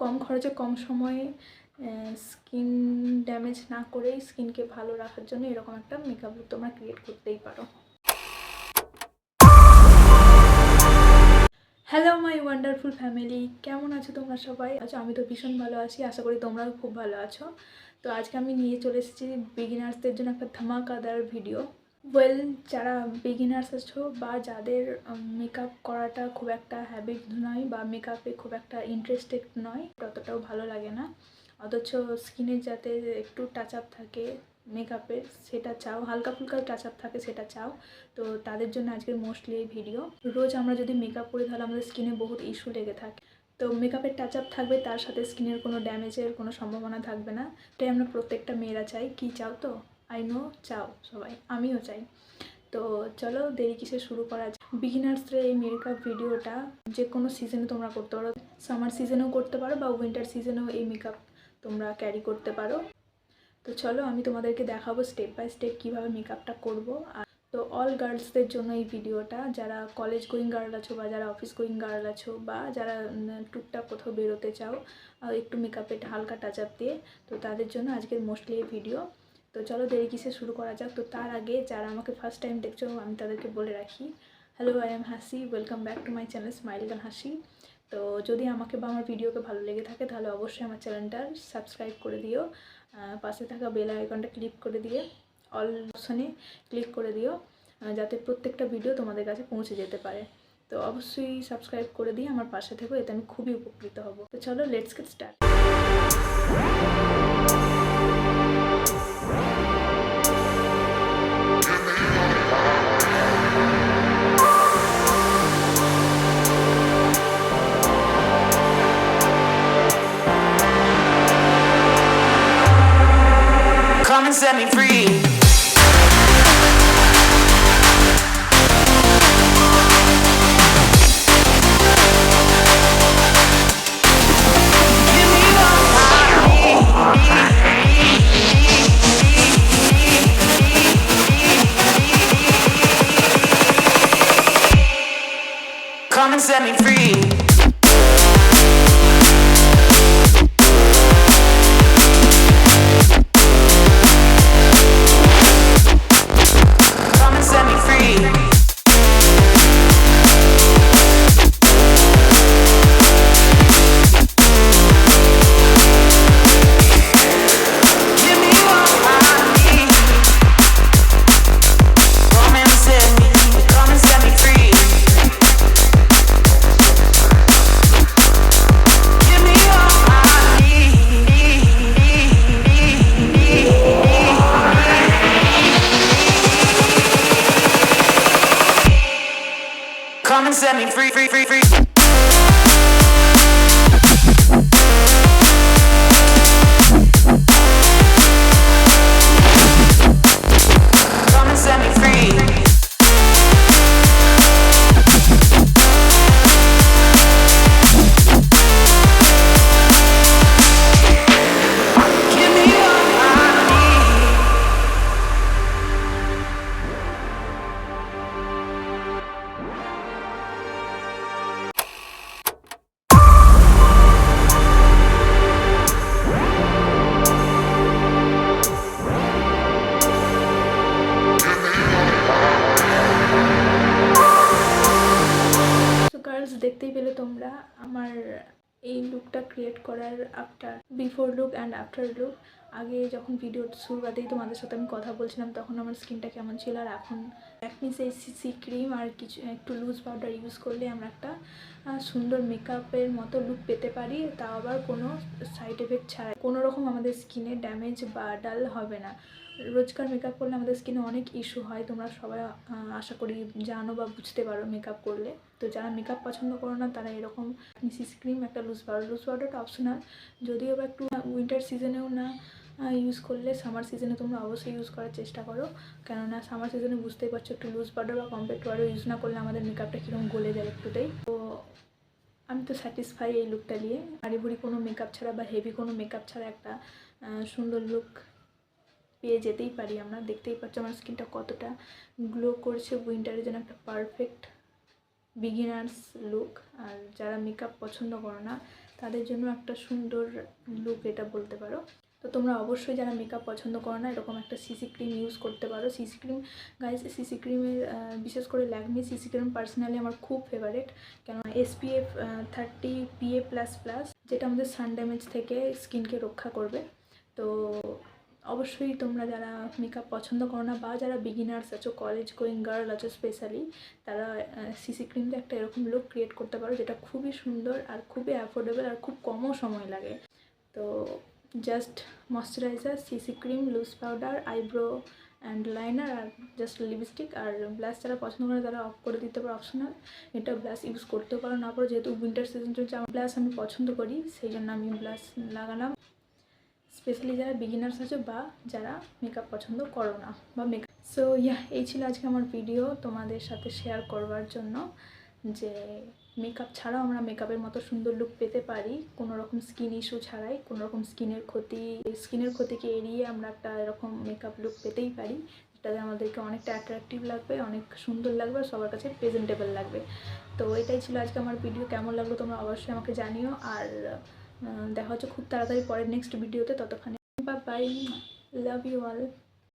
কম খরচে কম সময়ে skin damage না করেই স্কিনকে ভালো রাখার জন্য এরকম একটা মেকআপ লুক তোমরা ক্রিয়েট করতেই পারো। হ্যালো মাই ওয়ান্ডারফুল ফ্যামিলি, কেমন আছো তোমরা সবাই? আচ্ছা, আমি তো ভীষণ ভালো আছি, আশা করি তোমরাও খুব ভালো আছো। তো আজকে আমি নিয়ে চলে এসেছি বিগিনার্সদের জন্য একটা ধামাকাদার ভিডিও। যারা বিগিনার্স আছো বা যাদের মেকআপ করাটা খুব একটা হ্যাবিট নয় বা মেকআপে খুব একটা ইন্টারেস্টেড নয়, ততটাও ভালো লাগে না, অথচ স্কিনের যাতে একটু টাচ আপ থাকে মেকআপের সেটা চাও, হালকা ফুলকা টাচ আপ থাকে সেটা চাও, তো তাদের জন্য আজকের মোস্টলি এই ভিডিও। রোজ আমরা যদি মেকআপ করি তাহলে আমাদের স্কিনে বহুত ইস্যু লেগে থাকে, তো মেকআপের টাচ আপ থাকবে, তার সাথে স্কিনের কোনো ড্যামেজের কোনো সম্ভাবনা থাকবে না। তাই আমরা প্রত্যেকটা মেয়েরা চাই। কি চাও? তো আই নো চাও সবাই, আমিও চাই। তো চলো দেরি কিসে শুরু করা যায়। বিগিনার্সদের এই মেকআপ ভিডিওটা যে কোনো সিজনে তোমরা করতে পারো, সামার সিজনেও করতে পারো বা উইন্টার সিজনেও এই মেকআপ তোমরা ক্যারি করতে পারো। তো চলো আমি তোমাদেরকে দেখাবো স্টেপ বাই স্টেপ কীভাবে মেকআপটা করবো। আর তো অল গার্লসদের জন্য এই ভিডিওটা, যারা কলেজ গোয়িং গার্ল আছো বা যারা অফিস গোয়িং গার্ল আছো বা যারা টুকটাক কোথাও বেরোতে চাও একটু মেকআপে হালকা টাচ আপ দিয়ে, তো তাদের জন্য আজকের মোস্টলি এই ভিডিও। তো চলো দেরি কিসে শুরু করা যাক। তো তার আগে যারা আমাকে ফার্স্ট টাইম দেখছো আমি তাদেরকে বলে রাখি, হ্যালো, আই এম হাসি, welcome back to my channel smile গান হাসি। তো যদি আমাকে বা আমার ভিডিওকে ভালো লেগে থাকে তাহলে অবশ্যই আমার চ্যানেলটা সাবস্ক্রাইব করে দিও, পাশে থাকা বেল আইকনটা ক্লিক করে দিয়ে অল অপশনে ক্লিক করে দিও, যাতে প্রত্যেকটা ভিডিও তোমাদের কাছে পৌঁছে যেতে পারে। তো অবশ্যই সাবস্ক্রাইব করে দিয়ে আমার পাশে থেকো, এতে আমি খুবই উপকৃত হব। তো চলো let's get start. Come and set me free. Come and set me free. Come and set me free. Give me what I need. Come and set me free. Give me what I need. Come and set me free, free, free, free. Come and set me free. Give me what I need. তো girls, দেখতেই পেলে তোমরা আমার এই লুকটা create করার before look and after look. আগে যখন ভিডিও শুরুতেই তোমাদের সাথে আমি কথা বলছিলাম তখন আমার স্কিনটা কেমন ছিল, আর এখন ল্যাকমির এই সিসি ক্রিম আর কিছু একটু লুজ পাউডার ইউজ করলে আমরা একটা সুন্দর মেকআপের মতো লুক পেতে পারি, তাও আবার কোনো সাইড এফেক্ট ছাড়াই। কোনো রকম আমাদের স্কিনে ড্যামেজ বা ডাল হবে না। রোজকার মেকআপ করলে আমাদের স্কিনে অনেক ইস্যু হয়, তোমরা সবাই আশা করি জানো বা বুঝতে পারো মেকআপ করলে। তো যারা মেকআপ পছন্দ করো না তারা এরকম সিসি ক্রিম, একটা লুজ পাউডারটা অপশনাল, যদিও বা একটু উইন্টার সিজনেও না ইউজ করলে সামার সিজনে তোমরা অবশ্যই ইউজ করার চেষ্টা করো, কেননা সামার সিজনে বুঝতেই পারছো একটু লুজ পাউডার বা কম্প্যাক্ট পাউডার ইউজ না করলে আমাদের মেকআপটা কীরকম গলে যায় একটুতেই। তো আমি তো স্যাটিসফাই এই লুকটা নিয়ে। ভারী কোনো মেকআপ ছাড়া বা হেভি কোনো মেকআপ ছাড়া একটা সুন্দর লুক পেয়ে যেতেই পারি আমরা। দেখতেই পাচ্ছ আমার স্কিনটা কতটা গ্লো করছে, উইন্টারের জন্য একটা পারফেক্ট বিগিনার্স লুক। আর যারা মেকআপ পছন্দ করো না তাদের জন্য একটা সুন্দর লুক এটা বলতে পারো। তো তোমরা অবশ্যই যারা মেকআপ পছন্দ করো না এরকম একটা সিসি ক্রিম ইউজ করতে পারো। সিসি ক্রিম গাইজ, সিসি ক্রিমের বিশেষ করে ল্যাকমি সিসি ক্রিম পার্সোনালি আমার খুব ফেভারিট, কেননা SPF 30 PA++, যেটা আমাদের সান ড্যামেজ থেকে স্কিনকে রক্ষা করবে। তো অবশ্যই তোমরা যারা মেকআপ পছন্দ করো না বা যারা বিগিনার্স আছো, কলেজ গোয়িং গার্ল আছো স্পেশালি, তারা সিসি ক্রিমটা একটা এরকম লুক ক্রিয়েট করতে পারো যেটা খুবই সুন্দর আর খুবই অ্যাফোর্ডেবল আর খুব কমও সময় লাগে। তো just moisturiser, CC cream, loose powder, eyebrow and liner আর জাস্ট লিপস্টিক আর ব্লাশ যারা পছন্দ করে তারা অফ করে দিতে পারো, অপশনাল। এটা ব্লাশ ইউজ করতেও পারো না পারো, যেহেতু উইন্টার সিজন চলছে আমার ব্লাশ আমি পছন্দ করি সেই জন্য আমি ব্লাশ লাগালাম। স্পেশালি যারা বিগিনার্স আছে বা যারা মেকআপ পছন্দ করো না বা মেকআপ। সো এই ছিল আজকে আমার ভিডিও তোমাদের সাথে শেয়ার করবার জন্য, যে মেকআপ ছাড়াও আমরা মেকআপের মতো সুন্দর লুক পেতে পারি কোনো রকম স্কিন ইস্যু ছাড়াই, কোনো রকম স্কিনের ক্ষতিকে এড়িয়ে আমরা একটা এরকম মেকআপ লুক পেতেই পারি, যেটাতে আমাদেরকে অনেকটা অ্যাট্রাকটিভ লাগবে, অনেক সুন্দর লাগবে আর সবার কাছে প্রেজেন্টেবল লাগবে। তো এটাই ছিল আজকে আমার ভিডিও। কেমন লাগলো তোমরা অবশ্যই আমাকে জানিও, আর দেখা হচ্ছে খুব তাড়াতাড়ি পরের নেক্সট ভিডিওতে। ততক্ষণে bye bye, love you all.